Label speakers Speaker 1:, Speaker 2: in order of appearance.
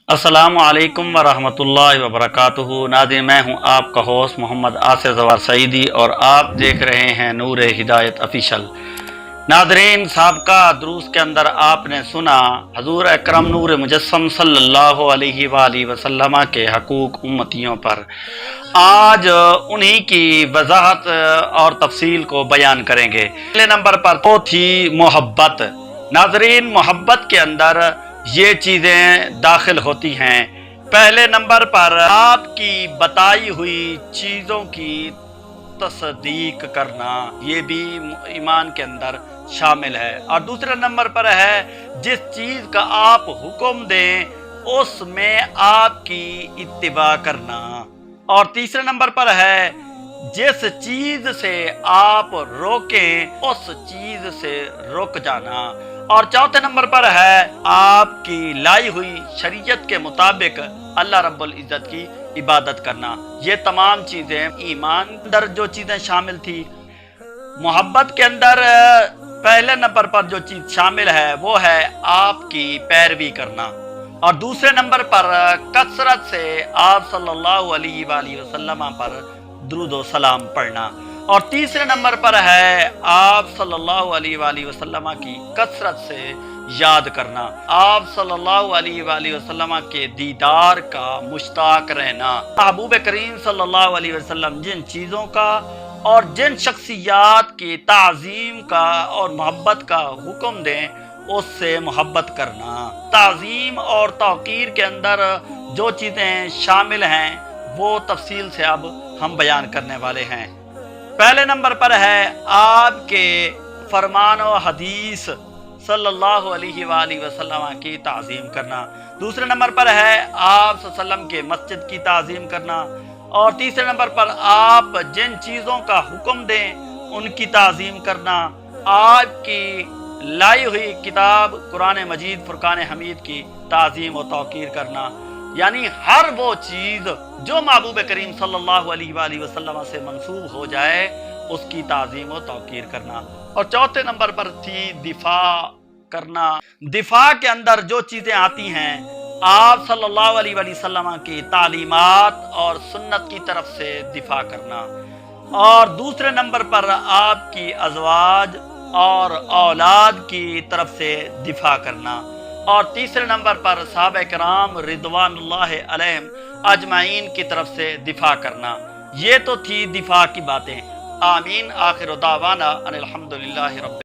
Speaker 1: अस्सलामु अलैकुम वरहमतुल्लाहि वबरकातुहू। नाज़रीन, मैं हूं आपका होस्ट मोहम्मद आसिफ ज़फ़र सईदी और आप देख रहे हैं नूर हिदायत ऑफिशियल। नाज़रीन, साबका दुरूस के अंदर आपने सुना हजूर अकरम नूर मुजस्सम सल्लल्लाहु अलैहि वालैहि वसल्लम के हकूक़ उम्मतियों पर। आज उन्हीं की वजाहत और तफसील को बयान करेंगे। पहले नंबर पर तो थी मोहब्बत। नाज़रीन, मोहब्बत के अंदर ये चीज़ें दाखिल होती हैं। पहले नंबर पर आपकी बताई हुई चीज़ों की तस्दीक करना, ये भी ईमान के अंदर शामिल है। और दूसरे नंबर पर है जिस चीज़ का आप हुक्म दें उसमें आपकी इत्तिबा करना। और तीसरे नंबर पर है जिस चीज़ से आप रोकें उस चीज़ से रुक जाना। और चौथे नंबर पर है आपकी लाई हुई शरीयत के मुताबिक अल्लाह रब्बुल इज़्ज़त की इबादत करना। ये तमाम चीज़ें ईमान के अंदर जो चीज़ें शामिल थी। मोहब्बत के अंदर पहले नंबर पर जो चीज़ शामिल है वो है आपकी पैरवी करना। और दूसरे नंबर पर कसरत से आप सल्लल्लाहु अलैहि वसल्लम पर दुरूद व सलाम पढ़ना। और तीसरे नंबर पर है आप सल्लल्लाहु अलैहि वसल्लम की कसरत से याद करना, आप सल्लल्लाहु अलैहि वसल्लम के दीदार का मुश्ताक रहना। महबूब करीम सल्लल्लाहु अलैहि वसल्लम जिन चीज़ों का और जिन शख्सियात की ताज़ीम का और मोहब्बत का हुक्म दें उससे मोहब्बत करना। ताज़ीम और तौक़ीर के अंदर जो चीज़ें शामिल हैं वो तफसील से अब हम बयान करने वाले हैं। पहले नंबर पर है आपके फरमान व हदीस सल्लल्लाहु अलैहि वसल्लम की ताज़ीम करना। दूसरे नंबर पर है आप सल्लल्लाहु के मस्जिद की ताज़ीम करना। और तीसरे नंबर पर आप जिन चीज़ों का हुक्म दें उनकी ताज़ीम करना। आपकी लाई हुई किताब कुरान मजीद फुरकान हमीद की ताज़ीम व तौक़ीर करना। यानी हर वो चीज़ जो महबूब करीम सल्लल्लाहु अलैहि वसल्लम से मंसूब हो जाए उसकी ताज़ीम व तौक़ीर करना। और चौथे नंबर पर थी दिफा करना। दिफा के अंदर जो चीज़ें आती हैं आप सल्लल्लाहु अलैहि वसल्लम की तालीमात और सुन्नत की तरफ से दिफा करना। और दूसरे नंबर पर आपकी अज़वाज और औलाद की तरफ से दिफा करना। और तीसरे नंबर पर सहाबा किराम रिदवानुल्लाहि अलैहिम अजमाइन की तरफ से दिफा करना। ये तो थी दिफा की बातें। आमीन। आखिर दावाना अनिल हम्दुलिल्लाहि रब्बिल